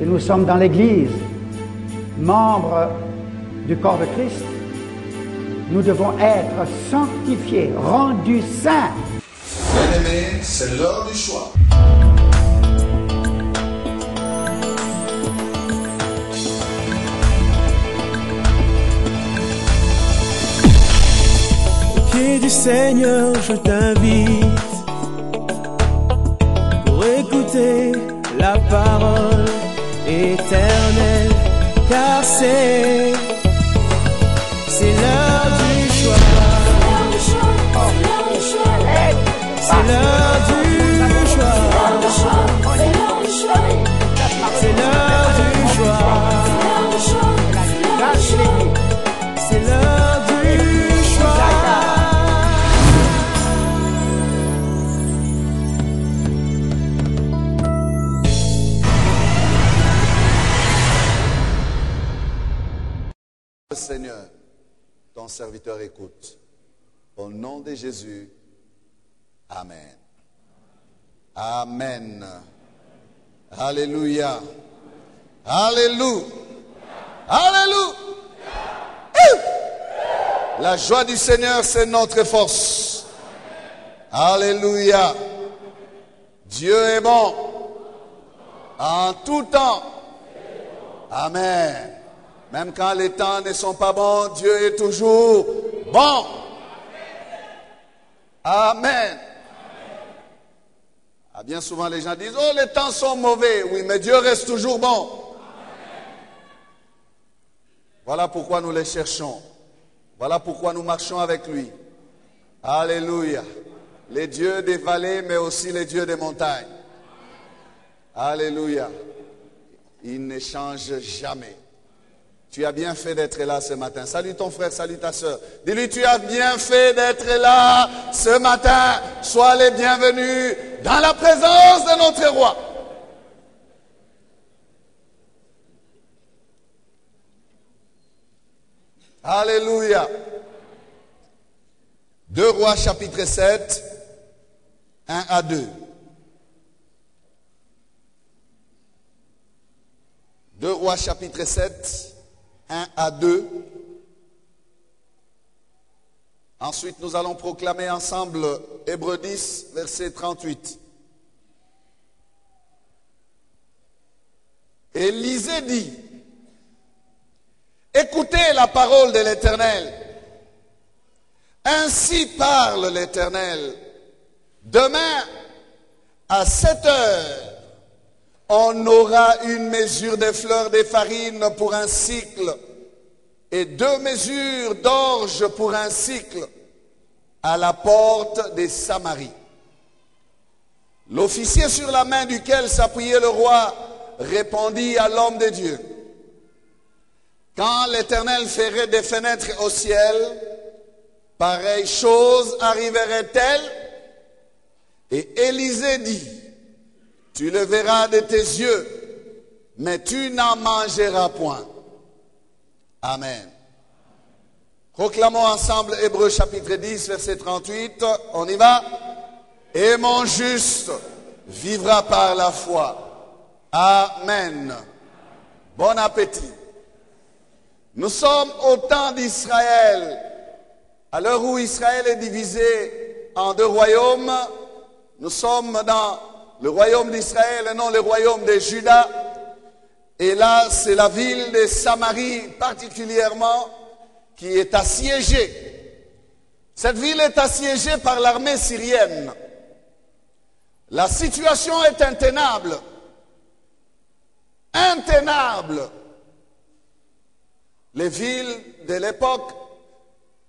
et nous sommes dans l'Église, membres du corps de Christ, nous devons être sanctifiés, rendus saints. Bien-aimés, c'est l'heure du choix. Au pied du Seigneur, je t'invite pour écouter la parole éternelle, car c'est l'heure du choix. C'est l'heure du choix. C'est l'heure du choix. C'est l'heure du choix. Seigneur, ton serviteur écoute. Au nom de Jésus, Amen. Amen. Alléluia. Alléluia. Alléluia. La joie du Seigneur, c'est notre force. Alléluia. Dieu est bon. En tout temps. Amen. Même quand les temps ne sont pas bons, Dieu est toujours bon. Amen. Ah, bien souvent les gens disent, oh les temps sont mauvais. Oui, mais Dieu reste toujours bon. Voilà pourquoi nous les cherchons. Voilà pourquoi nous marchons avec lui. Alléluia. Les dieux des vallées, mais aussi les dieux des montagnes. Alléluia. Il ne change jamais. Tu as bien fait d'être là ce matin. Salue ton frère, salue ta soeur. Dis-lui, tu as bien fait d'être là ce matin. Sois les bienvenus dans la présence de notre roi. Alléluia. 2 Rois chapitre 7, 1 à 2. 2 Rois chapitre 7, 1 à 2. Ensuite, nous allons proclamer ensemble Hébreux 10, verset 38. Élisée dit, écoutez la parole de l'Éternel. Ainsi parle l'Éternel. Demain, à 7 heures, on aura une mesure de fleurs de farine pour un cycle et 2 mesures d'orge pour un cycle à la porte de Samarie. L'officier sur la main duquel s'appuyait le roi répondit à l'homme de Dieu. Quand l'Éternel ferait des fenêtres au ciel, pareille chose arriverait-elle? Et Élisée dit, tu le verras de tes yeux, mais tu n'en mangeras point. Amen. Proclamons ensemble Hébreux chapitre 10, verset 38. On y va. Et mon juste vivra par la foi. Amen. Bon appétit. Nous sommes au temps d'Israël. À l'heure où Israël est divisé en 2 royaumes, nous sommes dans le royaume d'Israël et non le royaume de Juda. Et là, c'est la ville de Samarie particulièrement qui est assiégée. Cette ville est assiégée par l'armée syrienne. La situation est intenable. Intenable. Les villes de l'époque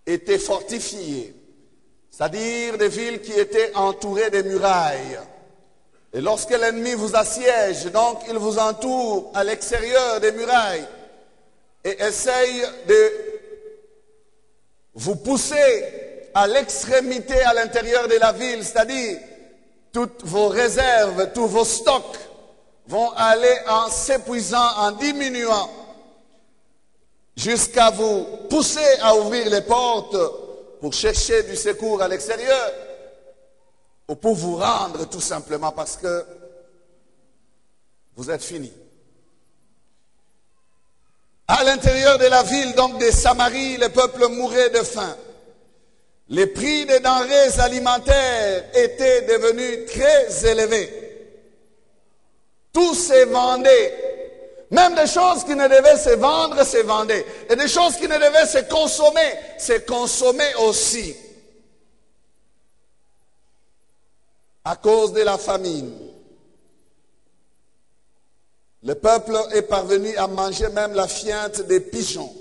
étaient fortifiées. C'est-à-dire des villes qui étaient entourées de murailles. Et lorsque l'ennemi vous assiège, donc il vous entoure à l'extérieur des murailles et essaye de vous pousser à l'extrémité à l'intérieur de la ville, c'est-à-dire toutes vos réserves, tous vos stocks vont aller en s'épuisant, en diminuant, jusqu'à vous pousser à ouvrir les portes pour chercher du secours à l'extérieur. Ou pour vous rendre tout simplement parce que vous êtes fini. À l'intérieur de la ville, donc de Samarie, le peuple mourait de faim. Les prix des denrées alimentaires étaient devenus très élevés. Tout se vendait. Même des choses qui ne devaient se vendre, se vendaient. Et des choses qui ne devaient se consommer aussi. À cause de la famine. Le peuple est parvenu à manger même la fiente des pigeons.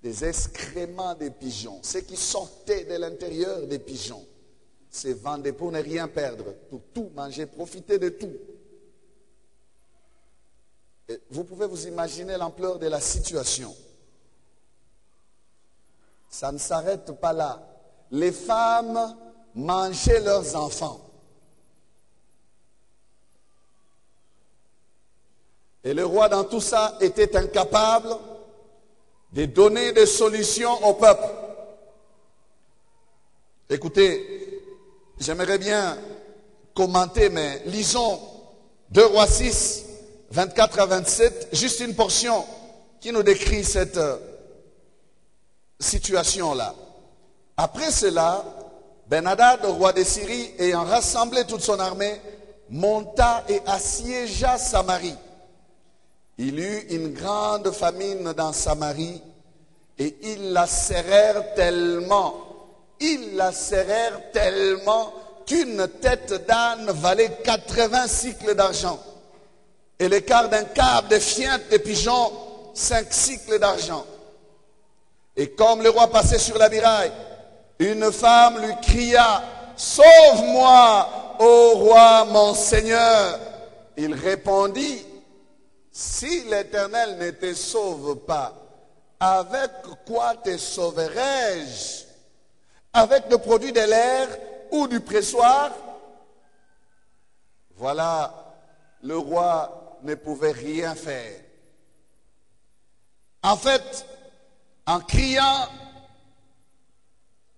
Des excréments des pigeons. Ce qui sortait de l'intérieur des pigeons. Se vendait pour ne rien perdre. Pour tout manger, profiter de tout. Et vous pouvez vous imaginer l'ampleur de la situation. Ça ne s'arrête pas là. Les femmes mangeaient leurs enfants. Et le roi dans tout ça était incapable de donner des solutions au peuple. Écoutez, j'aimerais bien commenter, mais lisons 2 Rois 6, 24 à 27, juste une portion qui nous décrit cette situation-là. Après cela, Ben-Hadad, roi de Syrie, ayant rassemblé toute son armée, monta et assiégea Samarie. Il eut une grande famine dans Samarie et ils la serrèrent tellement qu'une tête d'âne valait 80 cycles d'argent et le quart d'un quart de fientes de pigeons 5 cycles d'argent. Et comme le roi passait sur la muraille, une femme lui cria « Sauve-moi, ô roi mon Seigneur !» Il répondit « Si l'Éternel ne te sauve pas, avec quoi te sauverai-je? Avec le produit de l'air ou du pressoir ?» Voilà, le roi ne pouvait rien faire. En fait, en criant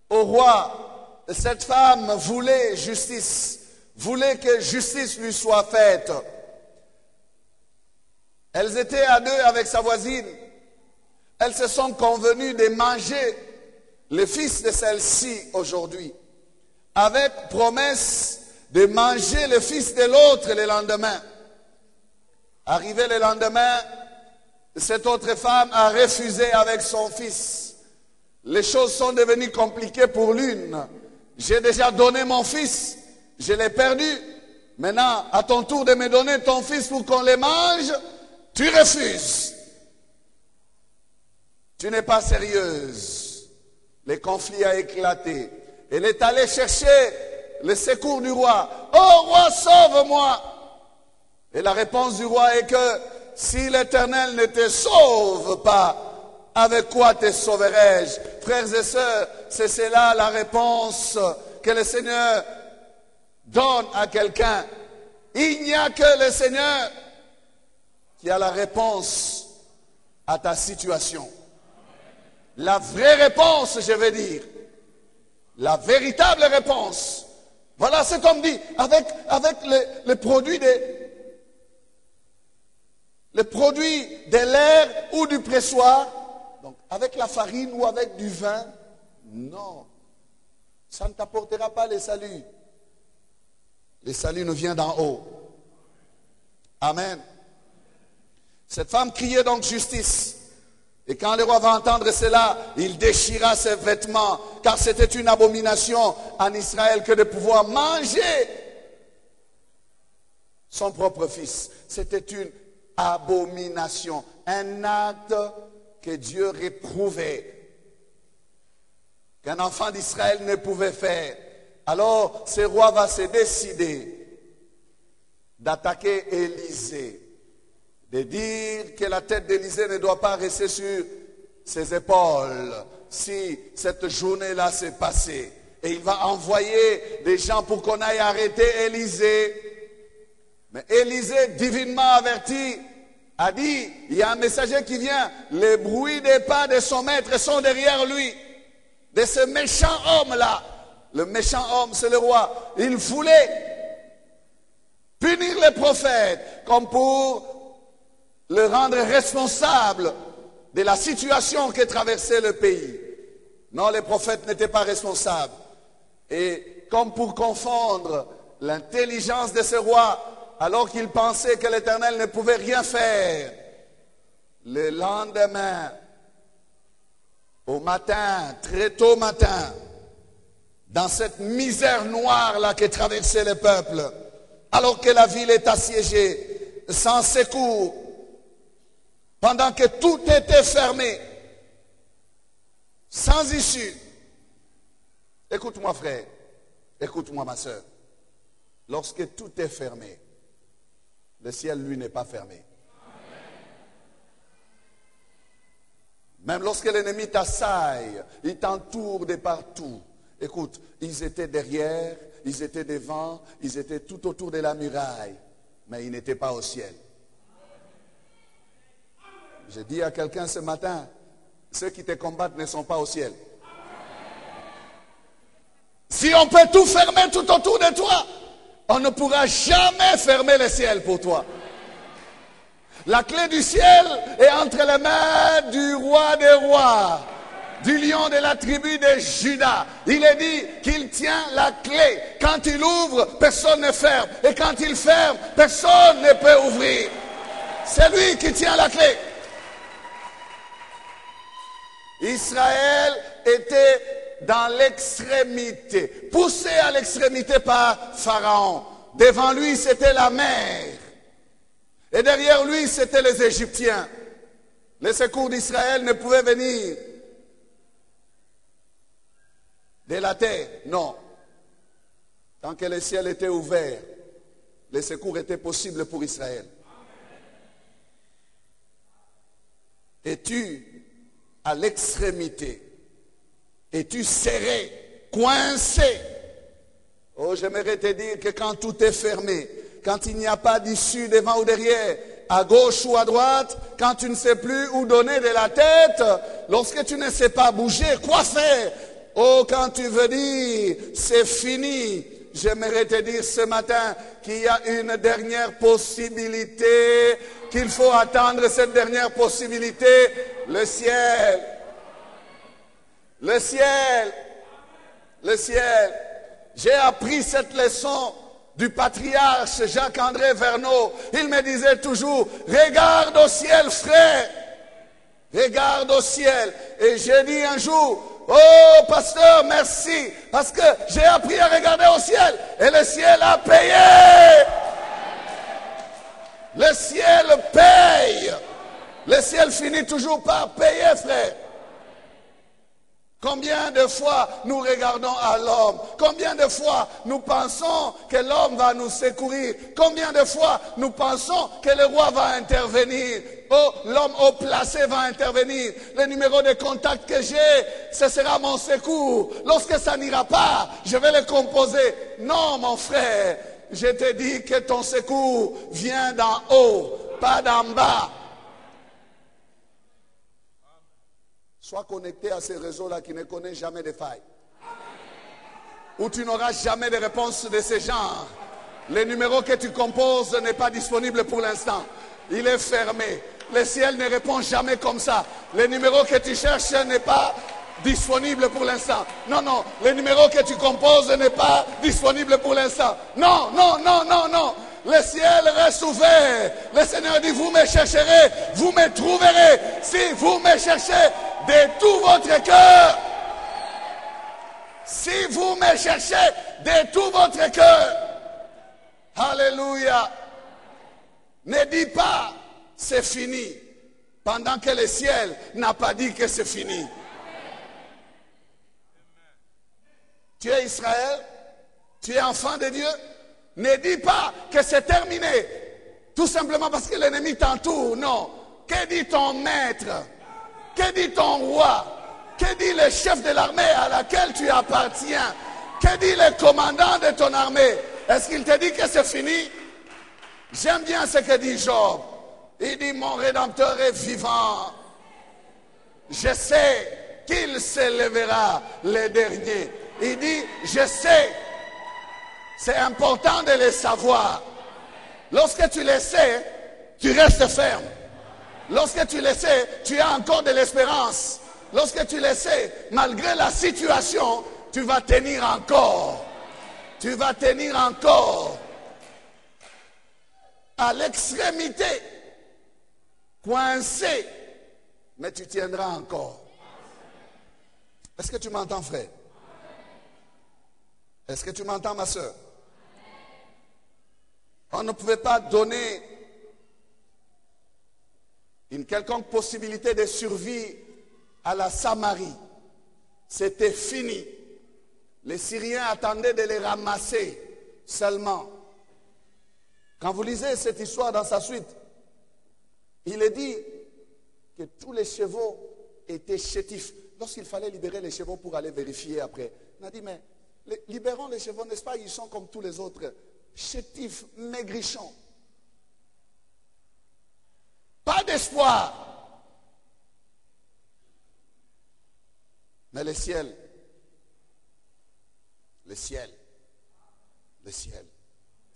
au roi, cette femme voulait justice, voulait que justice lui soit faite. Elles étaient à deux avec sa voisine. Elles se sont convenues de manger le fils de celle-ci aujourd'hui, avec promesse de manger le fils de l'autre le lendemain. Arrivé le lendemain, cette autre femme a refusé avec son fils. Les choses sont devenues compliquées pour l'une. J'ai déjà donné mon fils, je l'ai perdu. Maintenant, à ton tour de me donner ton fils pour qu'on le mange, tu refuses. Tu n'es pas sérieuse. Le conflit a éclaté. Elle est allée chercher le secours du roi. « Oh roi, sauve-moi » Et la réponse du roi est que si l'Éternel ne te sauve pas, avec quoi te sauverai-je? Frères et sœurs, c'est cela la réponse que le Seigneur donne à quelqu'un. Il n'y a que le Seigneur qui a la réponse à ta situation. La vraie réponse, je veux dire. La véritable réponse. Voilà, c'est comme dit, avec le produit de l'air ou du pressoir, donc avec la farine ou avec du vin, non. Ça ne t'apportera pas le salut. Le salut nous vient d'en haut. Amen. Cette femme criait donc justice. Et quand le roi va entendre cela, il déchira ses vêtements, car c'était une abomination en Israël que de pouvoir manger son propre fils. C'était une abomination, un acte que Dieu réprouvait, qu'un enfant d'Israël ne pouvait faire. Alors, ce roi va se décider d'attaquer Élisée, de dire que la tête d'Élisée ne doit pas rester sur ses épaules si cette journée-là s'est passée. Et il va envoyer des gens pour qu'on aille arrêter Élisée. Mais Élisée, divinement averti, a dit, il y a un messager qui vient, les bruits des pas de son maître sont derrière lui. De ce méchant homme-là. Le méchant homme, c'est le roi. Il voulait punir les prophètes comme pour le rendre responsable de la situation que traversait le pays. Non, les prophètes n'étaient pas responsables. Et comme pour confondre l'intelligence de ce roi, alors qu'il pensait que l'Éternel ne pouvait rien faire, le lendemain, au matin, très tôt matin, dans cette misère noire-là que traversait le peuple, alors que la ville est assiégée, sans secours, pendant que tout était fermé, sans issue. Écoute-moi frère, écoute-moi ma soeur. Lorsque tout est fermé, le ciel lui n'est pas fermé. Même lorsque l'ennemi t'assaille, il t'entoure de partout. Écoute, ils étaient derrière, ils étaient devant, ils étaient tout autour de la muraille, mais ils n'étaient pas au ciel. J'ai dit à quelqu'un ce matin, ceux qui te combattent ne sont pas au ciel. Si on peut tout fermer tout autour de toi, on ne pourra jamais fermer le ciel pour toi. La clé du ciel est entre les mains du roi des rois, du lion de la tribu de Juda. Il est dit qu'il tient la clé. Quand il ouvre, personne ne ferme. Et quand il ferme, personne ne peut ouvrir. C'est lui qui tient la clé. Israël était dans l'extrémité, poussé à l'extrémité par Pharaon. Devant lui, c'était la mer. Et derrière lui, c'était les Égyptiens. Les secours d'Israël ne pouvaient venir de la terre, non. Tant que le ciel était ouvert, les secours étaient possibles pour Israël. Es-tu à l'extrémité? Es-tu serré, coincé? Oh, j'aimerais te dire que quand tout est fermé, quand il n'y a pas d'issue devant ou derrière, à gauche ou à droite, quand tu ne sais plus où donner de la tête, lorsque tu ne sais pas bouger, quoi faire? Oh, quand tu veux dire, c'est fini, j'aimerais te dire ce matin qu'il y a une dernière possibilité, qu'il faut attendre cette dernière possibilité, le ciel. Le ciel. Le ciel. J'ai appris cette leçon du patriarche Jacques-André Verneau. Il me disait toujours, regarde au ciel frère, regarde au ciel. Et j'ai dit un jour, oh pasteur merci, parce que j'ai appris à regarder au ciel et le ciel a payé. Le ciel paye. Le ciel finit toujours par payer frère. Combien de fois nous regardons à l'homme? Combien de fois nous pensons que l'homme va nous secourir? Combien de fois nous pensons que le roi va intervenir? Oh, l'homme haut placé va intervenir. Le numéro de contact que j'ai, ce sera mon secours. Lorsque ça n'ira pas, je vais le composer. Non, mon frère, je te dis que ton secours vient d'en haut, pas d'en bas. Sois connecté à ces réseaux-là qui ne connaissent jamais de failles. Où tu n'auras jamais de réponse de ce genre. Le numéro que tu composes n'est pas disponible pour l'instant. Il est fermé. Le ciel ne répond jamais comme ça. Le numéro que tu cherches n'est pas disponible pour l'instant. Non, non. Le numéro que tu composes n'est pas disponible pour l'instant. Non, non, non, non, non. Le ciel reste ouvert. Le Seigneur dit, vous me chercherez, vous me trouverez. Si vous me cherchez de tout votre cœur. Si vous me cherchez de tout votre cœur. Alléluia. Ne dis pas, c'est fini. Pendant que le ciel n'a pas dit que c'est fini. Tu es Israël. Tu es enfant de Dieu. Ne dis pas que c'est terminé. Tout simplement parce que l'ennemi t'entoure. Non. Que dit ton maître? Que dit ton roi? Que dit le chef de l'armée à laquelle tu appartiens? Que dit le commandant de ton armée? Est-ce qu'il te dit que c'est fini? J'aime bien ce que dit Job. Il dit, mon Rédempteur est vivant. Je sais qu'il s'élèvera le dernier. Il dit, je sais. C'est important de le savoir. Lorsque tu le sais, tu restes ferme. Lorsque tu le sais, tu as encore de l'espérance. Lorsque tu le sais, malgré la situation, tu vas tenir encore. Tu vas tenir encore. À l'extrémité, coincé, mais tu tiendras encore. Est-ce que tu m'entends, frère? Est-ce que tu m'entends, ma soeur? On ne pouvait pas donner une quelconque possibilité de survie à la Samarie. C'était fini. Les Syriens attendaient de les ramasser seulement. Quand vous lisez cette histoire dans sa suite, il est dit que tous les chevaux étaient chétifs. Lorsqu'il fallait libérer les chevaux pour aller vérifier après, on a dit, mais libérons les chevaux, n'est-ce pas? Ils sont comme tous les autres, chétifs, maigrichons. Pas d'espoir. Mais le ciel, le ciel, le ciel.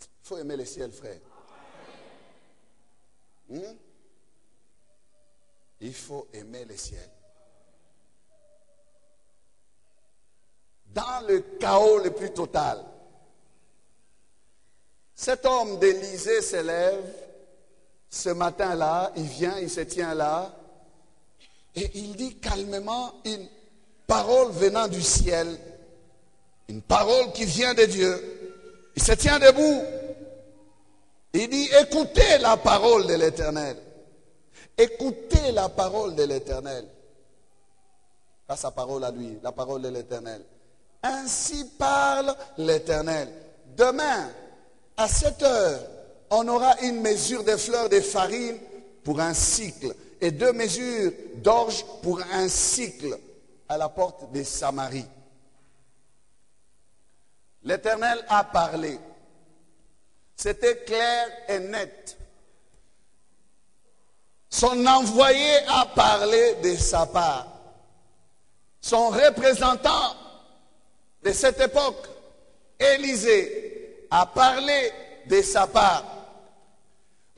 Il faut aimer le ciel, frère. Il faut aimer le ciel. Dans le chaos le plus total, cet homme d'Élysée se lève ce matin-là, il vient, il se tient là, et il dit calmement une parole venant du ciel, une parole qui vient de Dieu. Il se tient debout. Il dit, écoutez la parole de l'Éternel. Écoutez la parole de l'Éternel. Pas sa parole à lui, la parole de l'Éternel. Ainsi parle l'Éternel. Demain, à 7 heures, on aura une mesure de fleurs de farine pour un cycle et 2 mesures d'orge pour un cycle à la porte de Samarie. L'Éternel a parlé. C'était clair et net. Son envoyé a parlé de sa part. Son représentant de cette époque, Élisée, a parlé de sa part.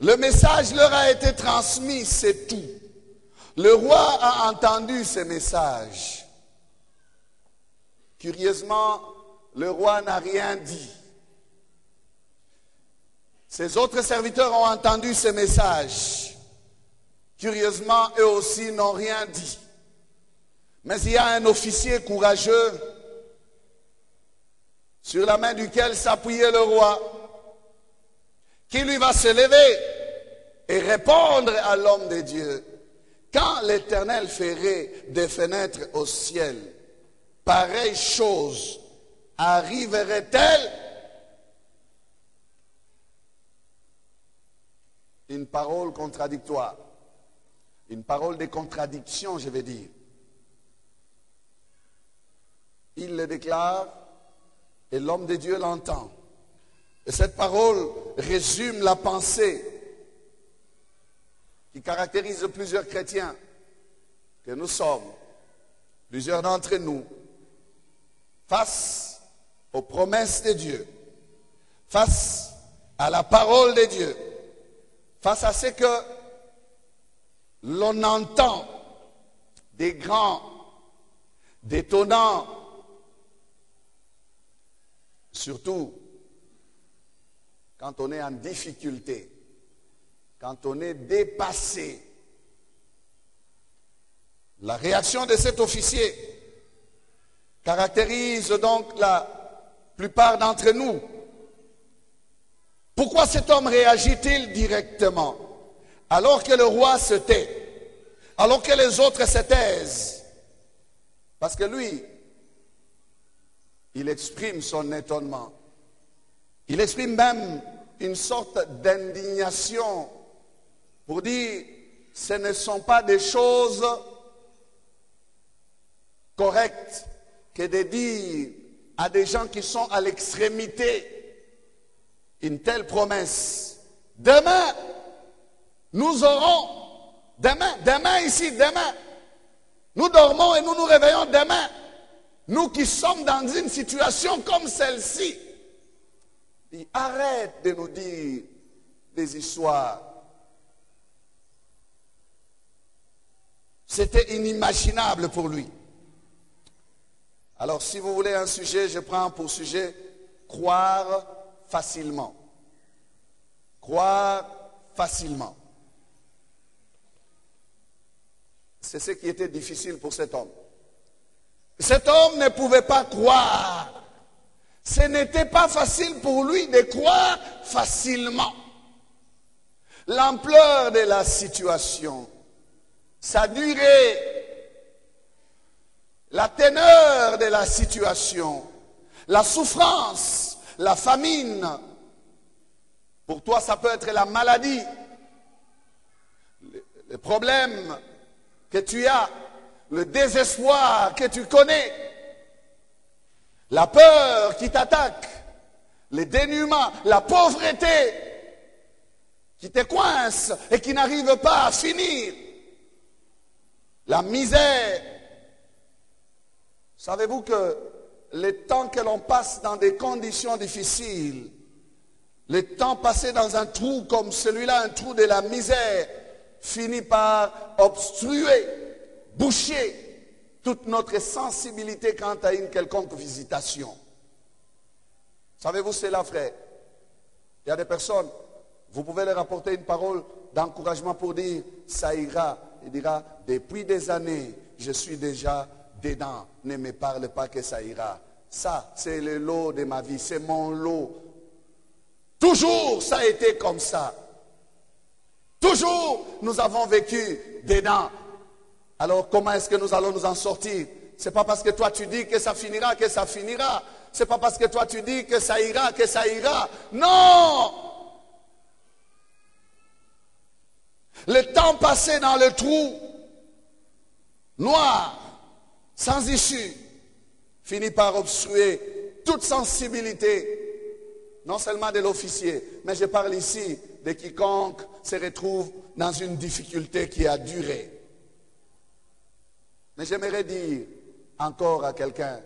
Le message leur a été transmis, c'est tout. Le roi a entendu ce message. Curieusement, le roi n'a rien dit. Ses autres serviteurs ont entendu ce message. Curieusement, eux aussi n'ont rien dit. Mais il y a un officier courageux sur la main duquel s'appuyait le roi, qui lui va se lever et répondre à l'homme de Dieu. Quand l'Éternel ferait des fenêtres au ciel, pareille chose arriverait-elle? Une parole contradictoire, une parole de contradiction, je vais dire. Il le déclare et l'homme de Dieu l'entend. Et cette parole résume la pensée qui caractérise plusieurs chrétiens que nous sommes, plusieurs d'entre nous, face aux promesses de Dieu, face à la parole de Dieu, face à ce que l'on entend des grands, d'étonnants, surtout quand on est en difficulté, quand on est dépassé. La réaction de cet officier caractérise donc la plupart d'entre nous. Pourquoi cet homme réagit-il directement alors que le roi se tait, alors que les autres se taisent? Parce que lui, il exprime son étonnement. Il exprime même une sorte d'indignation pour dire ce ne sont pas des choses correctes que de dire à des gens qui sont à l'extrémité une telle promesse. Demain, nous aurons, demain ici, demain, nous dormons et nous nous réveillons demain. Nous qui sommes dans une situation comme celle-ci, arrête de nous dire des histoires. C'était inimaginable pour lui. Alors, si vous voulez un sujet, je prends pour sujet croire facilement. Croire facilement. C'est ce qui était difficile pour cet homme. Cet homme ne pouvait pas croire. Ce n'était pas facile pour lui de croire facilement. L'ampleur de la situation, sa durée, la teneur de la situation, la souffrance, la famine. Pour toi, ça peut être la maladie, les problèmes que tu as, le désespoir que tu connais, la peur qui t'attaque, le dénuement, la pauvreté qui te coince et qui n'arrive pas à finir, la misère. Savez-vous que le temps que l'on passe dans des conditions difficiles, le temps passé dans un trou comme celui-là, un trou de la misère, finit par obstruer, boucher toute notre sensibilité quant à une quelconque visitation. Savez-vous cela, frère? Il y a des personnes, vous pouvez leur apporter une parole d'encouragement pour dire, ça ira. Il dira, depuis des années, je suis déjà dedans. Ne me parle pas que ça ira. Ça, c'est le lot de ma vie, c'est mon lot. Toujours, ça a été comme ça. Toujours, nous avons vécu dedans. Alors, comment est-ce que nous allons nous en sortir? C'est pas parce que toi tu dis que ça finira, que ça finira. C'est pas parce que toi tu dis que ça ira, que ça ira. Non! Le temps passé dans le trou noir, sans issue, finit par obstruer toute sensibilité, non seulement de l'officier, mais je parle ici de quiconque se retrouve dans une difficulté qui a duré. Mais j'aimerais dire encore à quelqu'un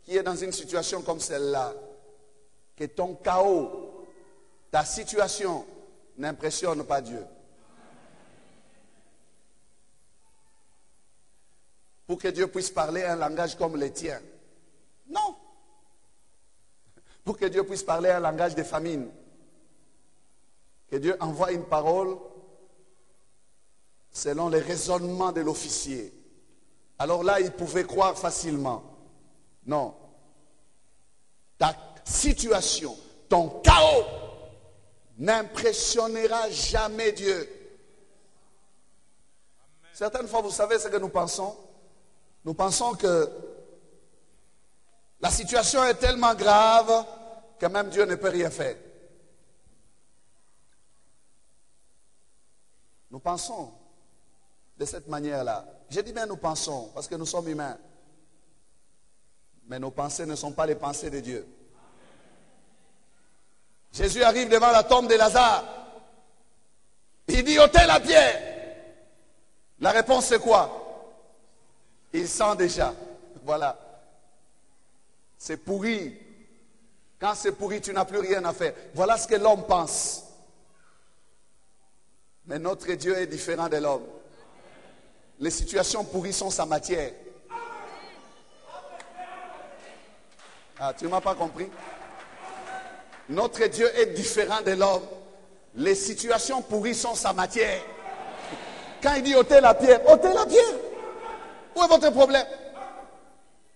qui est dans une situation comme celle-là, que ton chaos, ta situation n'impressionne pas Dieu. Pour que Dieu puisse parler un langage comme le tien. Non. Pour que Dieu puisse parler un langage de famine. Que Dieu envoie une parole selon les raisonnements de l'officier. Alors là, il pouvait croire facilement. Non. Ta situation, ton chaos n'impressionnera jamais Dieu. Certaines fois, vous savez ce que nous pensons? Nous pensons que la situation est tellement grave que même Dieu ne peut rien faire. Nous pensons de cette manière-là. Je dis bien nous pensons, parce que nous sommes humains. Mais nos pensées ne sont pas les pensées de Dieu. Jésus arrive devant la tombe de Lazare. Il dit, ôtez la pierre. La réponse c'est quoi? Il sent déjà. Voilà. C'est pourri. Quand c'est pourri, tu n'as plus rien à faire. Voilà ce que l'homme pense. Mais notre Dieu est différent de l'homme. Les situations pourries sont sa matière. Ah, tu ne m'as pas compris? Notre Dieu est différent de l'homme. Les situations pourries sont sa matière. Quand il dit ôtez la pierre, ôtez la pierre. Où est votre problème?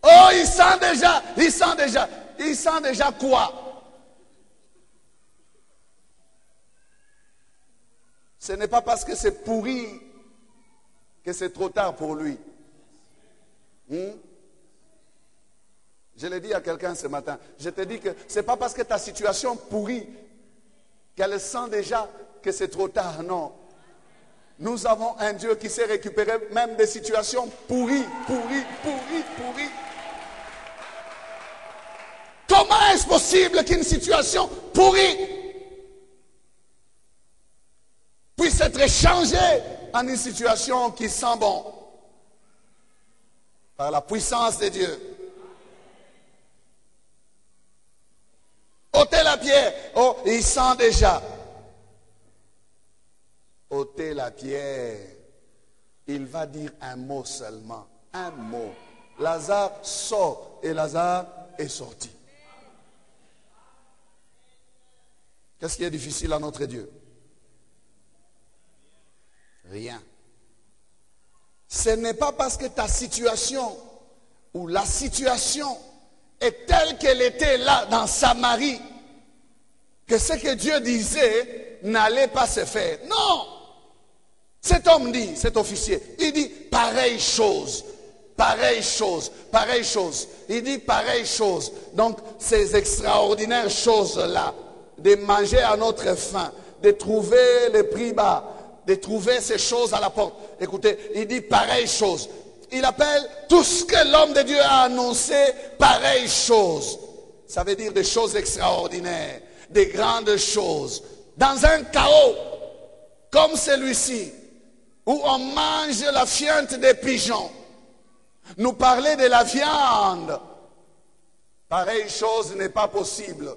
Oh, il sent déjà, il sent déjà. Il sent déjà quoi? Ce n'est pas parce que c'est pourri que c'est trop tard pour lui. Je l'ai dit à quelqu'un ce matin. Je te dis que ce n'est pas parce que ta situation pourrit qu'elle sent déjà que c'est trop tard. Non. Nous avons un Dieu qui sait récupérer même des situations pourries. Comment est-ce possible qu'une situation pourrie puisse être changée en une situation qui sent bon? Par la puissance de Dieu. Ôtez la pierre. Oh, il sent déjà. Ôtez la pierre. il va dire un mot seulement. Un mot. Lazare sort et Lazare est sorti. Qu'est-ce qui est difficile à notre Dieu? Rien. Ce n'est pas parce que ta situation ou la situation est telle qu'elle était là dans Samarie que ce que Dieu disait n'allait pas se faire. Non! Cet homme dit, cet officier, il dit pareille chose, pareille chose, pareille chose. Il dit pareille chose. Donc ces extraordinaires choses-là, de manger à notre faim, de trouver les prix bas, de trouver ces choses à la porte. Écoutez, il dit pareille chose. Il appelle tout ce que l'homme de Dieu a annoncé pareille chose. Ça veut dire des choses extraordinaires, des grandes choses. Dans un chaos comme celui-ci, où on mange la fiente des pigeons, nous parler de la viande, pareille chose n'est pas possible.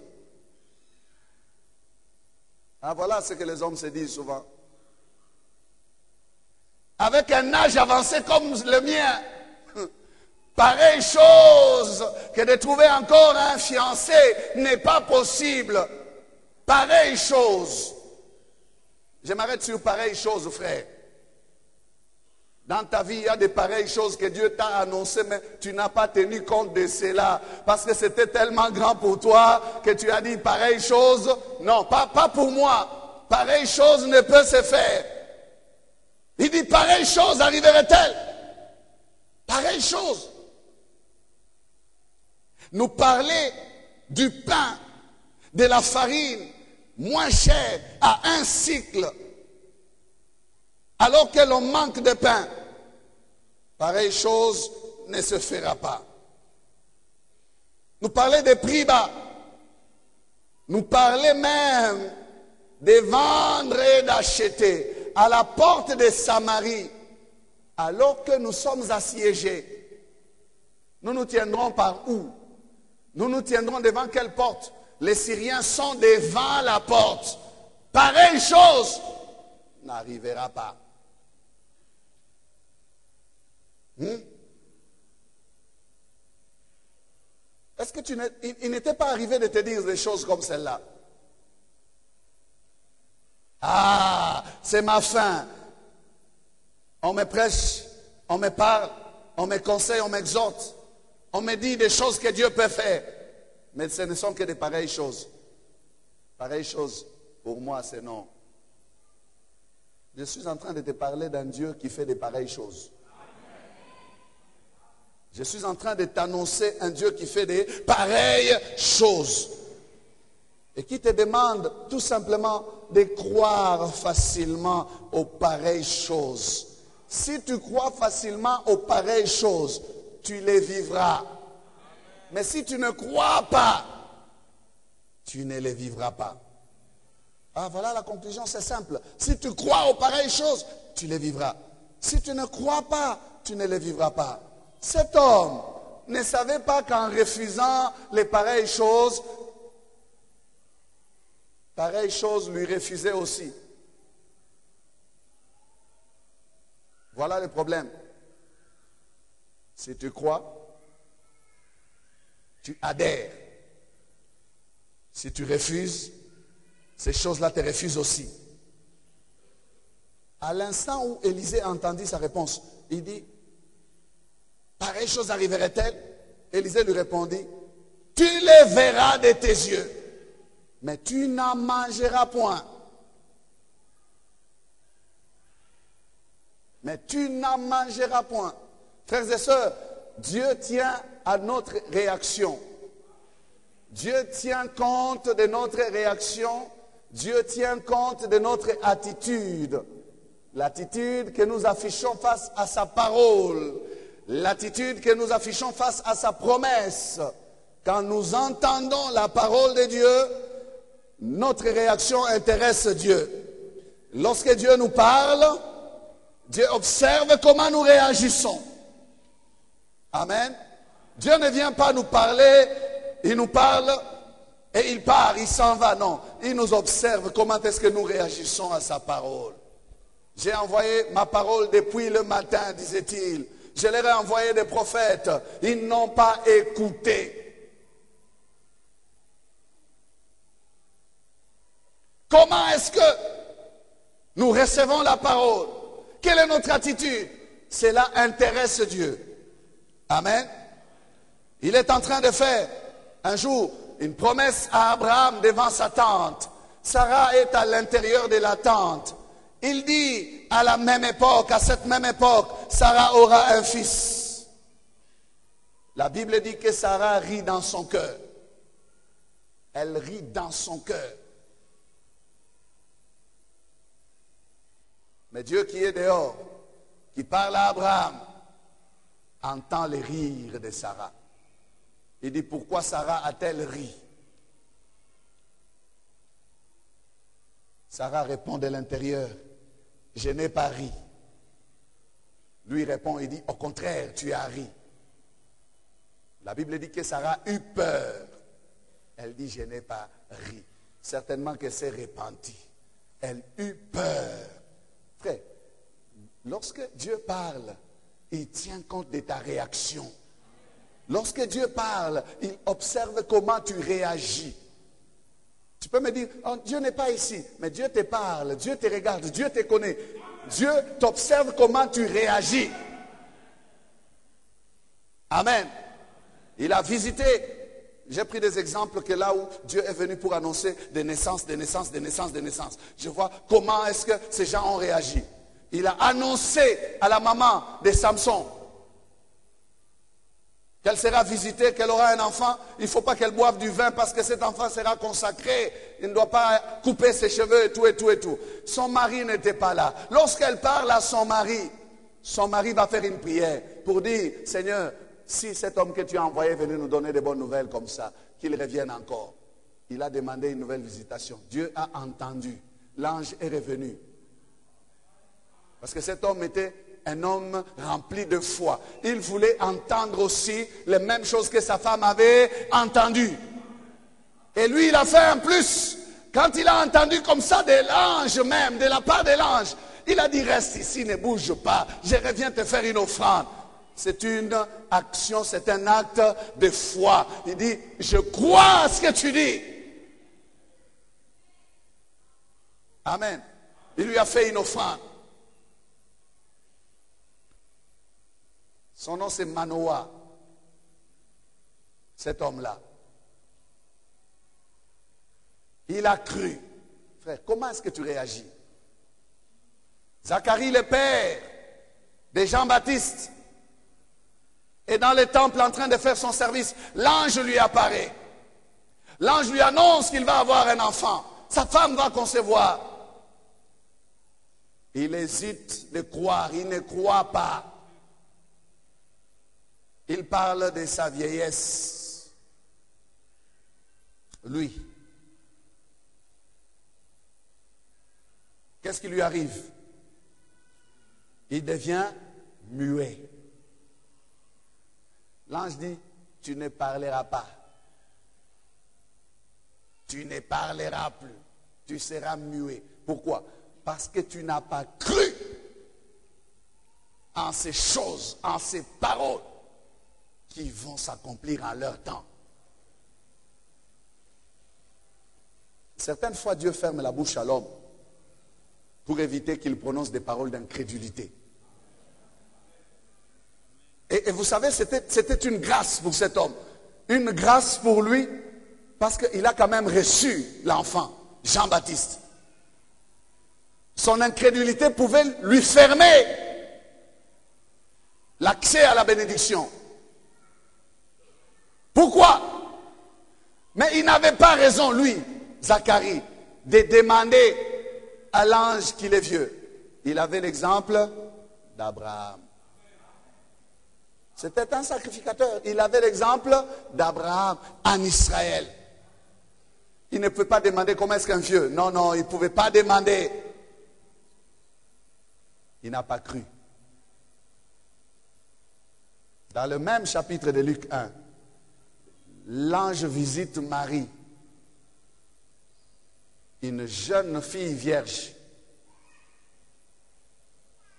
Ah, voilà ce que les hommes se disent souvent. Avec un âge avancé comme le mien, pareille chose que de trouver encore un fiancé n'est pas possible. Pareille chose. Je m'arrête sur pareille chose, frère. Dans ta vie, il y a des pareilles choses que Dieu t'a annoncées, mais tu n'as pas tenu compte de cela. Parce que c'était tellement grand pour toi que tu as dit pareille chose. Non, pas pour moi. Pareille chose ne peut se faire. Il dit pareille chose arriverait-elle? Pareille chose. Nous parler du pain, de la farine, moins cher à un cycle, alors que l'on manque de pain. Pareille chose ne se fera pas. Nous parler des prix bas. Nous parler même de vendre et d'acheter à la porte de Samarie, alors que nous sommes assiégés. Nous nous tiendrons par où? Nous nous tiendrons devant quelle porte? Les Syriens sont devant la porte. Pareille chose n'arrivera pas. Est-ce que il n'était pas arrivé de te dire des choses comme celle-là? Ah, c'est ma faim. On me prêche, on me parle, on me conseille, on m'exhorte. On me dit des choses que Dieu peut faire. Mais ce ne sont que de pareilles choses. Pareilles choses, pour moi, c'est non. Je suis en train de te parler d'un Dieu qui fait de pareilles choses. Je suis en train de t'annoncer un Dieu qui fait des pareilles choses. Et qui te demande tout simplement de croire facilement aux pareilles choses. Si tu crois facilement aux pareilles choses, tu les vivras. Mais si tu ne crois pas, tu ne les vivras pas. Ah, voilà la conclusion, c'est simple. Si tu crois aux pareilles choses, tu les vivras. Si tu ne crois pas, tu ne les vivras pas. Cet homme ne savait pas qu'en refusant les pareilles choses lui refusaient aussi. Voilà le problème. Si tu crois, tu adhères. Si tu refuses, ces choses-là te refusent aussi. À l'instant où Élisée entendit sa réponse, il dit, pareille chose arriverait-elle? Élisée lui répondit, tu les verras de tes yeux, mais tu n'en mangeras point. Mais tu n'en mangeras point. Frères et sœurs, Dieu tient à notre réaction. Dieu tient compte de notre réaction. Dieu tient compte de notre attitude. L'attitude que nous affichons face à sa parole. L'attitude que nous affichons face à sa promesse. Quand nous entendons la parole de Dieu, notre réaction intéresse Dieu. Lorsque Dieu nous parle, Dieu observe comment nous réagissons. Amen. Dieu ne vient pas nous parler, il nous parle et il part, il s'en va. Non, il nous observe comment est-ce que nous réagissons à sa parole. J'ai envoyé ma parole depuis le matin, disait-il. Je leur ai envoyé des prophètes. Ils n'ont pas écouté. Comment est-ce que nous recevons la parole? Quelle est notre attitude? Cela intéresse Dieu. Amen. Il est en train de faire un jour une promesse à Abraham devant sa tente. Sarah est à l'intérieur de la tente. Il dit à la même époque, à cette même époque, Sarah aura un fils. La Bible dit que Sarah rit dans son cœur. Elle rit dans son cœur. Mais Dieu qui est dehors, qui parle à Abraham, entend les rires de Sarah. Il dit, pourquoi Sarah a-t-elle ri? Sarah répond de l'intérieur, je n'ai pas ri. Lui répond, il dit, au contraire, tu as ri. La Bible dit que Sarah eut peur. Elle dit, je n'ai pas ri. Certainement qu'elle s'est repentie. Elle eut peur. Frère, lorsque Dieu parle, il tient compte de ta réaction. Lorsque Dieu parle, il observe comment tu réagis. Tu peux me dire, oh, Dieu n'est pas ici, mais Dieu te parle, Dieu te regarde, Dieu te connaît. Dieu t'observe comment tu réagis. Amen. Il a visité. J'ai pris des exemples que là où Dieu est venu pour annoncer des naissances, des naissances, des naissances, des naissances. Je vois comment est-ce que ces gens ont réagi. Il a annoncé à la maman de Samson qu'elle sera visitée, qu'elle aura un enfant. Il ne faut pas qu'elle boive du vin parce que cet enfant sera consacré. Il ne doit pas couper ses cheveux et tout et tout et tout. Son mari n'était pas là. Lorsqu'elle parle à son mari va faire une prière pour dire, Seigneur, si cet homme que tu as envoyé est venu nous donner des bonnes nouvelles comme ça, qu'il revienne encore. Il a demandé une nouvelle visitation. Dieu a entendu. L'ange est revenu. Parce que cet homme était un homme rempli de foi. Il voulait entendre aussi les mêmes choses que sa femme avait entendues. Et lui, il a fait un plus. Quand il a entendu comme ça de l'ange même, de la part de l'ange, il a dit, reste ici, ne bouge pas. Je reviens te faire une offrande. C'est une action, c'est un acte de foi. Il dit, je crois à ce que tu dis. Amen. Il lui a fait une offrande. Son nom c'est Manoah. Cet homme-là. Il a cru. Frère, comment est-ce que tu réagis? Zacharie, le père de Jean-Baptiste, est dans le temple en train de faire son service. L'ange lui apparaît. L'ange lui annonce qu'il va avoir un enfant. Sa femme va concevoir. Il hésite de croire. Il ne croit pas. Il parle de sa vieillesse. Lui. Qu'est-ce qui lui arrive? Il devient muet. L'ange dit, tu ne parleras pas. Tu ne parleras plus. Tu seras muet. Pourquoi? Parce que tu n'as pas cru en ces choses, en ces paroles qui vont s'accomplir en leur temps. Certaines fois, Dieu ferme la bouche à l'homme pour éviter qu'il prononce des paroles d'incrédulité. Et vous savez, c'était une grâce pour cet homme. Une grâce pour lui, parce qu'il a quand même reçu l'enfant, Jean-Baptiste. Son incrédulité pouvait lui fermer l'accès à la bénédiction. Pourquoi? Mais il n'avait pas raison, lui, Zacharie, de demander à l'ange qu'il est vieux. Il avait l'exemple d'Abraham. C'était un sacrificateur. Il avait l'exemple d'Abraham en Israël. Il ne pouvait pas demander comment est-ce qu'un vieux. Non, non, il ne pouvait pas demander. Il n'a pas cru. Dans le même chapitre de Luc 1, l'ange visite Marie, une jeune fille vierge.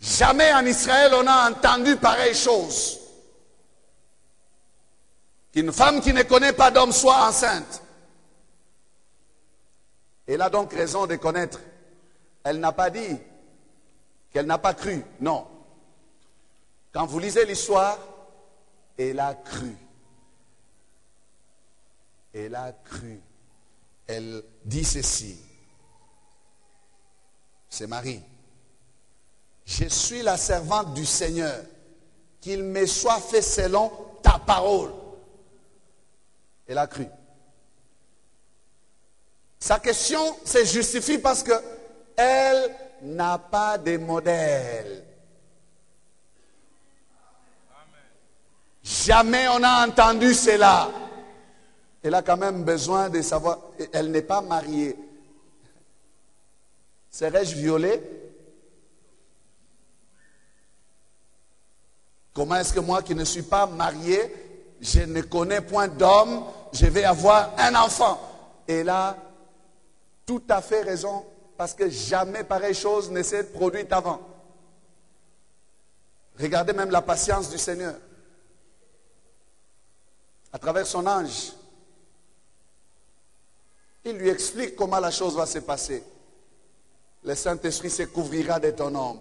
Jamais en Israël on a entendu pareille chose. Qu'une femme qui ne connaît pas d'homme soit enceinte. Elle a donc raison de connaître. Elle n'a pas dit qu'elle n'a pas cru. Non. Quand vous lisez l'histoire, elle a cru. Elle a cru. Elle dit ceci. C'est Marie. Je suis la servante du Seigneur. Qu'il me soit fait selon ta parole. Elle a cru. Sa question se justifie parce que elle n'a pas de modèle. Jamais on a entendu cela. Elle a quand même besoin de savoir. Elle n'est pas mariée. Serais-je violée? Comment est-ce que moi qui ne suis pas marié, je ne connais point d'homme, je vais avoir un enfant? Et là, tout à fait raison, parce que jamais pareille chose ne s'est produite avant. Regardez même la patience du Seigneur. À travers son ange, il lui explique comment la chose va se passer. Le Saint-Esprit se couvrira de ton nom.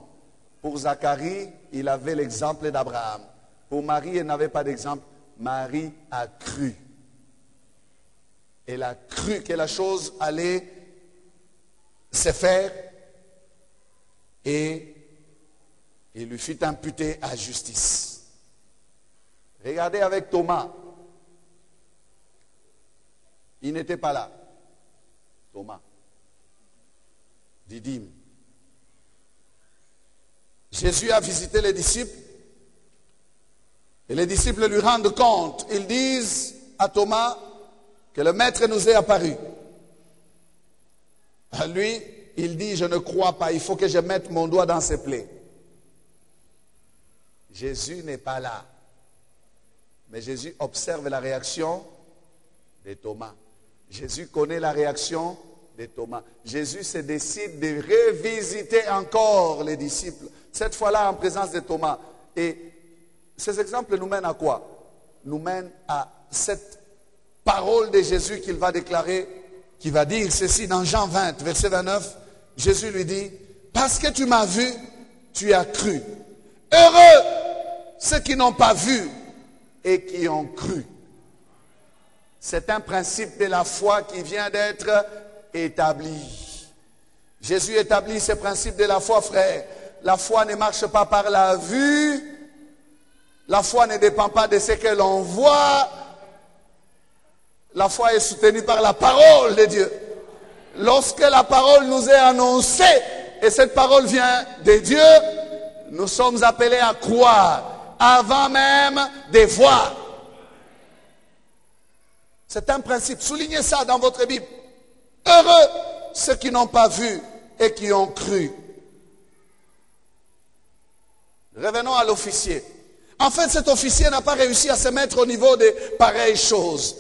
Pour Zacharie, il avait l'exemple d'Abraham. Pour Marie, elle n'avait pas d'exemple. Marie a cru. Elle a cru que la chose allait se faire et il lui fut imputé à justice. Regardez avec Thomas. Il n'était pas là. Thomas. Didyme. Jésus a visité les disciples et les disciples lui rendent compte. Ils disent à Thomas que le Maître nous est apparu. À lui, il dit, je ne crois pas, il faut que je mette mon doigt dans ses plaies. Jésus n'est pas là. Mais Jésus observe la réaction de Thomas. Jésus connaît la réaction de Thomas. Jésus se décide de revisiter encore les disciples. Cette fois-là en présence de Thomas. Et ces exemples nous mènent à quoi? Nous mènent à cette parole de Jésus qu'il va déclarer, qui va dire ceci dans Jean 20, verset 29. Jésus lui dit, parce que tu m'as vu, tu as cru. Heureux ceux qui n'ont pas vu et qui ont cru. C'est un principe de la foi qui vient d'être établi. Jésus établit ce principe de la foi, frère. La foi ne marche pas par la vue. La foi ne dépend pas de ce que l'on voit. La foi est soutenue par la parole de Dieu. Lorsque la parole nous est annoncée, et cette parole vient de Dieu, nous sommes appelés à croire, avant même de voir. C'est un principe. Soulignez ça dans votre Bible. Heureux ceux qui n'ont pas vu et qui ont cru. Revenons à l'officier. En fait, cet officier n'a pas réussi à se mettre au niveau de pareilles choses.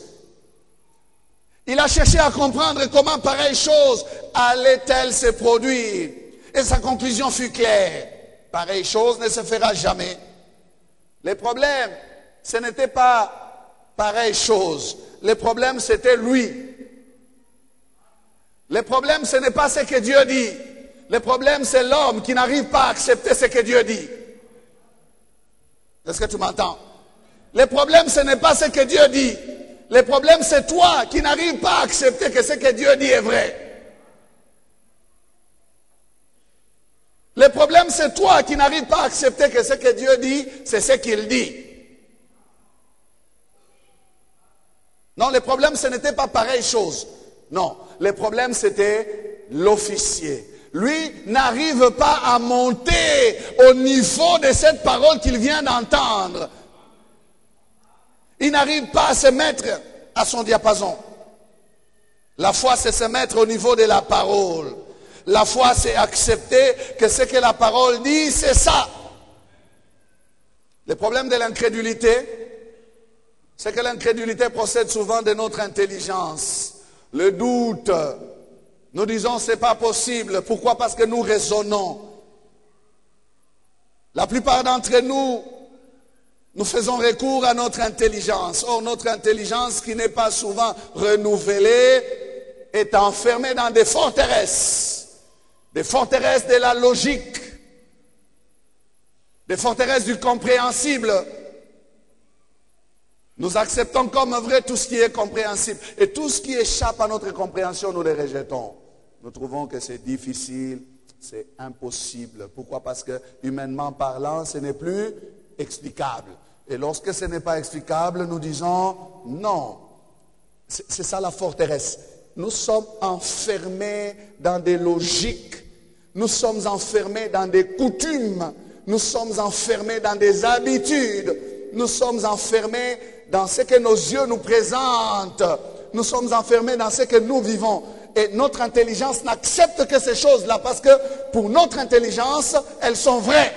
Il a cherché à comprendre comment pareille chose allait-elle se produire. Et sa conclusion fut claire. Pareille chose ne se fera jamais. Le problème, ce n'était pas pareille chose. Le problème, c'était lui. Le problème, ce n'est pas ce que Dieu dit. Le problème, c'est l'homme qui n'arrive pas à accepter ce que Dieu dit. Est-ce que tu m'entends? Le problème, ce n'est pas ce que Dieu dit. Le problème, c'est toi qui n'arrives pas à accepter que ce que Dieu dit est vrai. Le problème, c'est toi qui n'arrives pas à accepter que ce que Dieu dit, c'est ce qu'il dit. Non, le problème, ce n'était pas pareille chose. Non, le problème, c'était l'officier. Lui n'arrive pas à monter au niveau de cette parole qu'il vient d'entendre. Il n'arrive pas à se mettre à son diapason. La foi, c'est se mettre au niveau de la parole. La foi, c'est accepter que ce que la parole dit, c'est ça. Le problème de l'incrédulité, c'est que l'incrédulité procède souvent de notre intelligence. Le doute. Nous disons, c'est pas possible. Pourquoi? Parce que nous raisonnons. La plupart d'entre nous, nous faisons recours à notre intelligence. Or, notre intelligence, qui n'est pas souvent renouvelée, est enfermée dans des forteresses de la logique, des forteresses du compréhensible. Nous acceptons comme vrai tout ce qui est compréhensible. Et tout ce qui échappe à notre compréhension, nous les rejetons. Nous trouvons que c'est difficile, c'est impossible. Pourquoi? Parce que, humainement parlant, ce n'est plus explicable. Et lorsque ce n'est pas explicable, nous disons non. C'est ça la forteresse. Nous sommes enfermés dans des logiques. Nous sommes enfermés dans des coutumes. Nous sommes enfermés dans des habitudes. Nous sommes enfermés dans ce que nos yeux nous présentent. Nous sommes enfermés dans ce que nous vivons. Et notre intelligence n'accepte que ces choses-là parce que pour notre intelligence, elles sont vraies.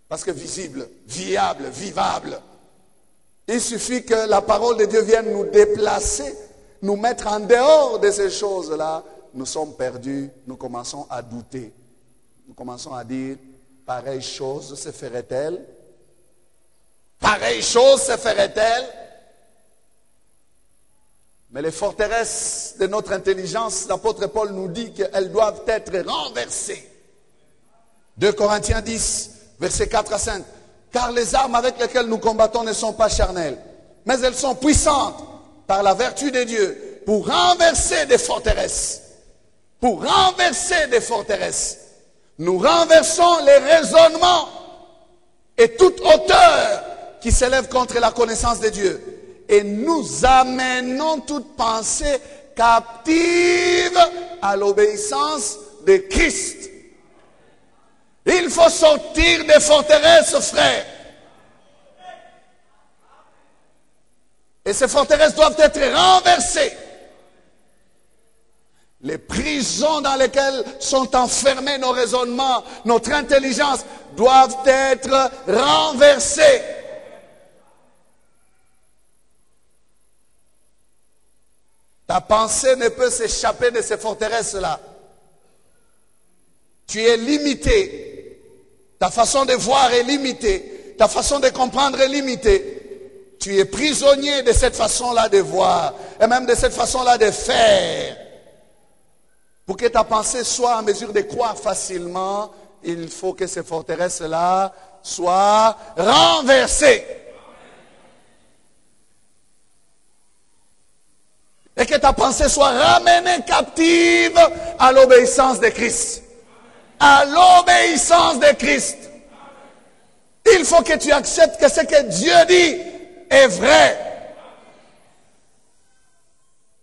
Parce que visibles, viables, vivables. Il suffit que la parole de Dieu vienne nous déplacer, nous mettre en dehors de ces choses-là. Nous sommes perdus, nous commençons à douter. Nous commençons à dire, pareille chose se ferait-elle? Pareille chose se ferait-elle? Mais les forteresses de notre intelligence, l'apôtre Paul nous dit qu'elles doivent être renversées. 2 Corinthiens 10, versets 4 à 5. Car les armes avec lesquelles nous combattons ne sont pas charnelles, mais elles sont puissantes par la vertu de Dieu pour renverser des forteresses. Pour renverser des forteresses. Nous renversons les raisonnements et toute hauteur qui s'élève contre la connaissance de Dieu. Et nous amenons toute pensée captive à l'obéissance de Christ. Il faut sortir des forteresses, frères. Et ces forteresses doivent être renversées. Les prisons dans lesquelles sont enfermés nos raisonnements, notre intelligence, doivent être renversées. Ta pensée ne peut s'échapper de ces forteresses-là. Tu es limité. Ta façon de voir est limitée. Ta façon de comprendre est limitée. Tu es prisonnier de cette façon-là de voir. Et même de cette façon-là de faire. Pour que ta pensée soit en mesure de croire facilement, il faut que ces forteresses-là soient renversées. Et que ta pensée soit ramenée captive à l'obéissance de Christ. À l'obéissance de Christ. Il faut que tu acceptes que ce que Dieu dit est vrai.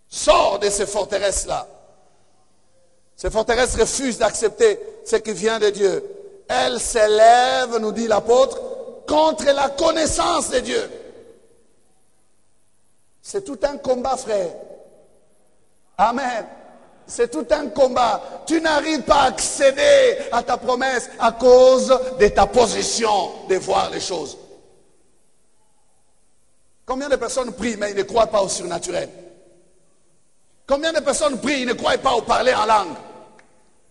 Sors de ces forteresses-là. Ces forteresses refusent d'accepter ce qui vient de Dieu. Elles s'élèvent, nous dit l'apôtre, contre la connaissance de Dieu. C'est tout un combat, frère. Amen. C'est tout un combat. Tu n'arrives pas à accéder à ta promesse à cause de ta position de voir les choses. Combien de personnes prient mais ils ne croient pas au surnaturel? Combien de personnes prient, ils ne croient pas au parler en langue?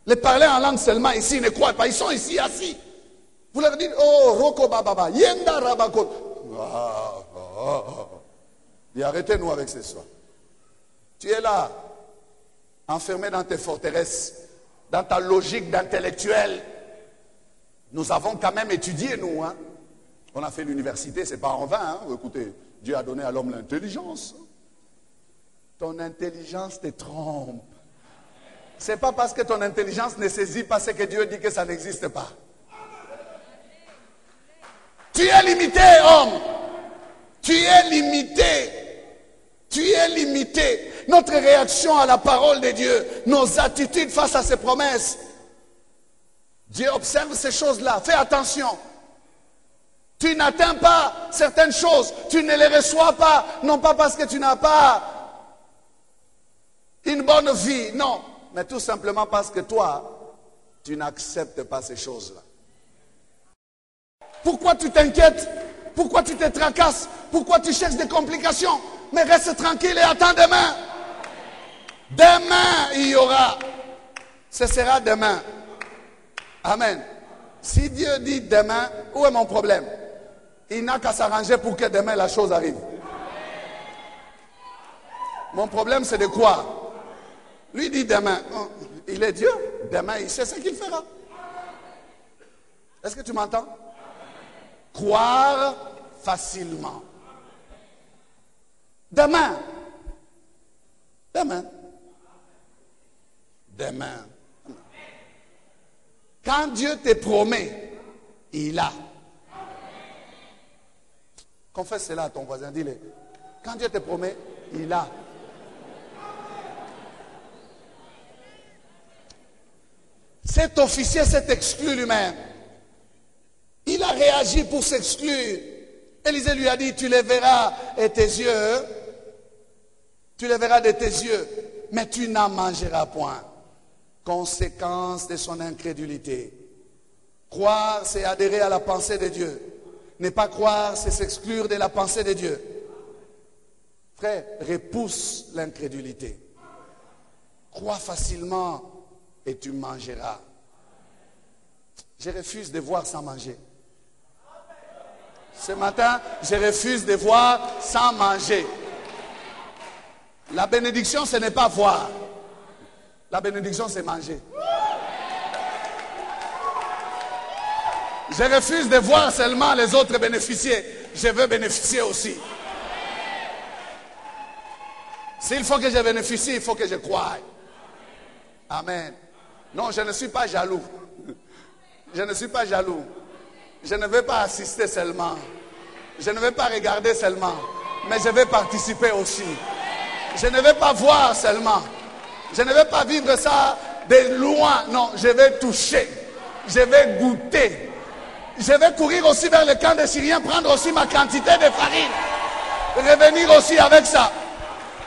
Les parler en langue seulement ici, ils ne croient pas. Ils sont ici assis. Vous leur dites, oh, Roko Bababa, Yenda Rabakot. Et arrêtez-nous avec ce soir. Tu es là, enfermé dans tes forteresses, dans ta logique d'intellectuel. Nous avons quand même étudié, nous. Hein. On a fait l'université, c'est pas en vain. Hein. Écoutez, Dieu a donné à l'homme l'intelligence. Ton intelligence te trompe. C'est pas parce que ton intelligence ne saisit pas ce que Dieu dit que ça n'existe pas. Tu es limité, homme. Tu es limité. Tu es limité. Notre réaction à la parole de Dieu, nos attitudes face à ses promesses. Dieu observe ces choses-là. Fais attention. Tu n'atteins pas certaines choses. Tu ne les reçois pas. Non pas parce que tu n'as pas une bonne vie. Non. Mais tout simplement parce que toi, tu n'acceptes pas ces choses-là. Pourquoi tu t'inquiètes? Pourquoi tu te tracasses? Pourquoi tu cherches des complications? Mais reste tranquille et attends demain. Demain, il y aura. Ce sera demain. Amen. Si Dieu dit demain, où est mon problème? Il n'a qu'à s'arranger pour que demain la chose arrive. Mon problème, c'est de croire. Lui dit demain, il est Dieu. Demain, il sait ce qu'il fera. Est-ce que tu m'entends? Croire facilement. Demain. Demain. Demain. Quand Dieu te promet, il a. Confesse cela à ton voisin, dis-le. Quand Dieu te promet, il a. Cet officier s'est exclu lui-même. Il a réagi pour s'exclure. Élisée lui a dit, tu les verras et tes yeux, tu les verras de tes yeux, mais tu n'en mangeras point. Conséquence de son incrédulité. Croire, c'est adhérer à la pensée de Dieu. Ne pas croire, c'est s'exclure de la pensée de Dieu. Frère, repousse l'incrédulité. Crois facilement et tu mangeras. Je refuse de voir sans manger. Ce matin, je refuse de voir sans manger. La bénédiction, ce n'est pas voir. La bénédiction, c'est manger. Je refuse de voir seulement les autres bénéficier. Je veux bénéficier aussi. S'il faut que je bénéficie, il faut que je croie. Amen. Non, je ne suis pas jaloux. Je ne suis pas jaloux. Je ne veux pas assister seulement. Je ne veux pas regarder seulement. Mais je veux participer aussi. Je ne veux pas voir seulement. Je ne veux pas vivre ça de loin. Non, je vais toucher. Je vais goûter. Je vais courir aussi vers le camp des Syriens, prendre aussi ma quantité de farine. Revenir aussi avec ça.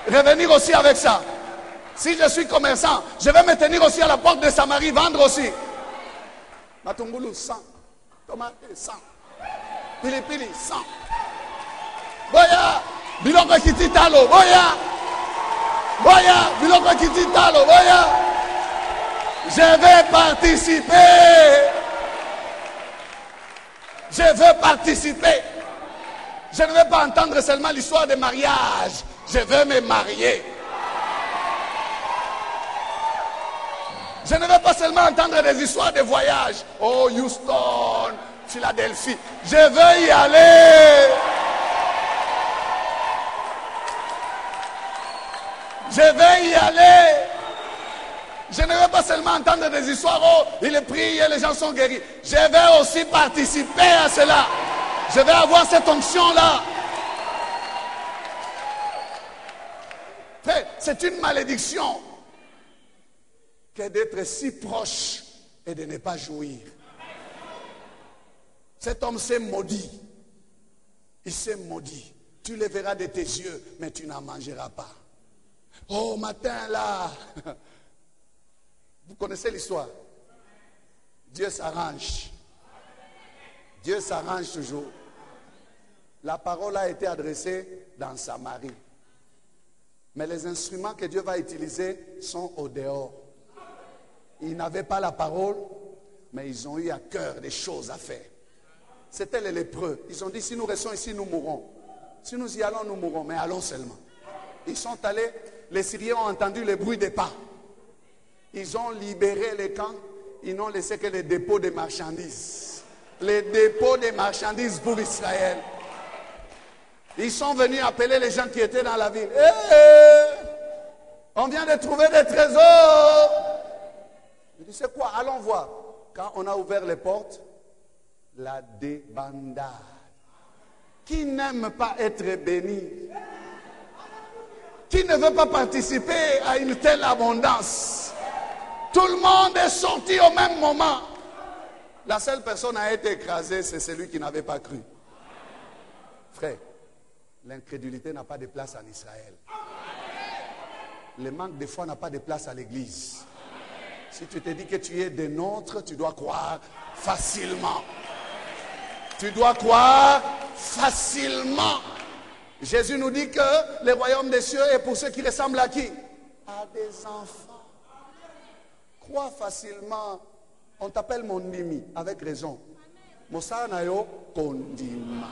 Revenir aussi avec ça. Si je suis commerçant, je vais me tenir aussi à la porte de Samarie, vendre aussi. Matungulu, 100. Tomate, 100. Pili pili, 100. Boya, biloko kiti talo, boya. Boya, biloko kiti talo, boya. Je vais participer. Je veux participer. Je ne veux pas entendre seulement l'histoire de mariage. Je veux me marier. Je ne veux pas seulement entendre des histoires de voyage. Oh, Houston, Philadelphie. Je veux y aller. Je veux y aller. Je ne veux pas seulement entendre des histoires. Oh, il est prié, les gens sont guéris. Je vais aussi participer à cela. Je vais avoir cette onction-là. Frère, c'est une malédiction que d'être si proche et de ne pas jouir. Cet homme s'est maudit. Il s'est maudit. Tu le verras de tes yeux, mais tu n'en mangeras pas. Oh, matin là. Vous connaissez l'histoire. Dieu s'arrange. Dieu s'arrange toujours. La parole a été adressée dans Samarie. Mais les instruments que Dieu va utiliser sont au dehors. Ils n'avaient pas la parole, mais ils ont eu à cœur des choses à faire. C'était les lépreux. Ils ont dit, si nous restons ici, nous mourrons. Si nous y allons, nous mourrons, mais allons seulement. Ils sont allés, les Syriens ont entendu le bruit des pas. Ils ont libéré les camps, ils n'ont laissé que les dépôts de marchandises. Les dépôts de marchandises pour Israël. Ils sont venus appeler les gens qui étaient dans la ville. On vient de trouver des trésors. Je dis, c'est quoi? Allons voir. Quand on a ouvert les portes, la débandade. Qui n'aime pas être béni? Qui ne veut pas participer à une telle abondance? Tout le monde est sorti au même moment. La seule personne à être écrasée, c'est celui qui n'avait pas cru. Frère, l'incrédulité n'a pas de place en Israël. Le manque de foi n'a pas de place à l'église. Si tu te dis que tu es des nôtres, tu dois croire facilement. Tu dois croire facilement. Jésus nous dit que le royaume des cieux est pour ceux qui ressemblent à qui? À des enfants. Crois facilement On t'appelle Mondimi, avec raison. Mosana yo kondima.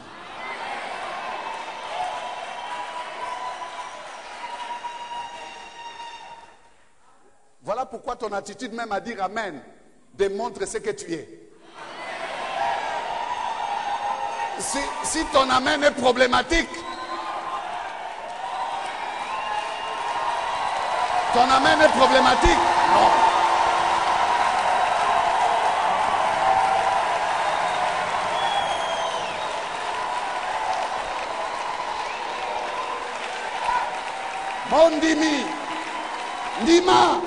Voilà pourquoi ton attitude même à dire Amen démontre ce que tu es. Si ton Amen est problématique, ton Amen est problématique, non. Mondimi, Ndima.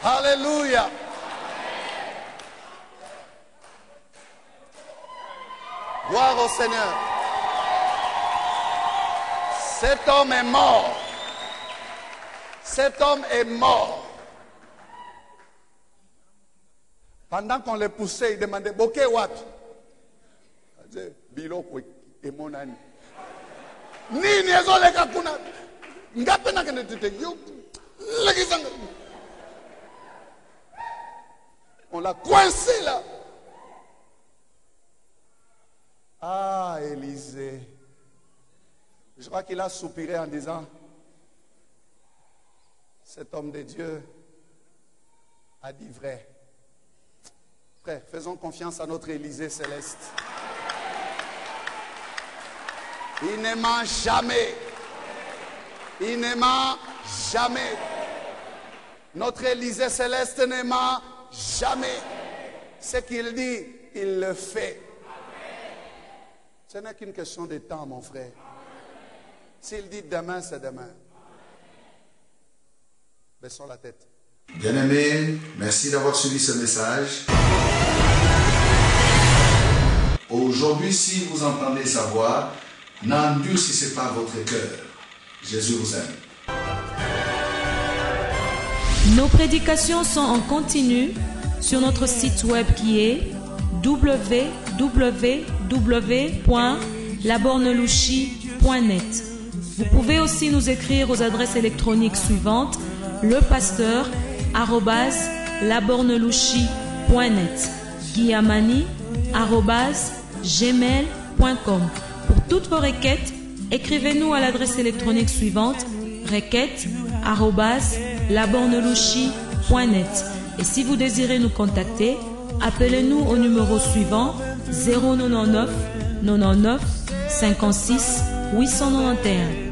Alléluia. Gloire au Seigneur. Cet homme est mort. Cet homme est mort. Pendant qu'on le poussait, il demandait Boké wapi? Il disait Biloko et mon ami. Nini ezole kakuna. Ngapena kene tete yo. On l'a coincé là. Ah, Élisée. Je crois qu'il a soupiré en disant, cet homme de Dieu a dit vrai. Frère, faisons confiance à notre Élisée céleste. Il ne ment jamais. Il ne ment jamais. Notre Élisée céleste ne ment jamais. Ce qu'il dit, il le fait. Ce n'est qu'une question de temps, mon frère. S'il dit demain, c'est demain. Baissons la tête. Bien-aimés, merci d'avoir suivi ce message. Aujourd'hui, si vous entendez sa voix, n'endurcissez pas votre cœur. Jésus vous aime. Nos prédications sont en continu sur notre site web qui est www.labornelouchi.net. Vous pouvez aussi nous écrire aux adresses électroniques suivantes: lepasteur@labornelouchi.net, guillamani@gmail.com. Pour toutes vos requêtes, écrivez-nous à l'adresse électronique suivante: requêtes@labornelouchi.net. Et si vous désirez nous contacter, appelez-nous au numéro suivant: 099 99 56 891.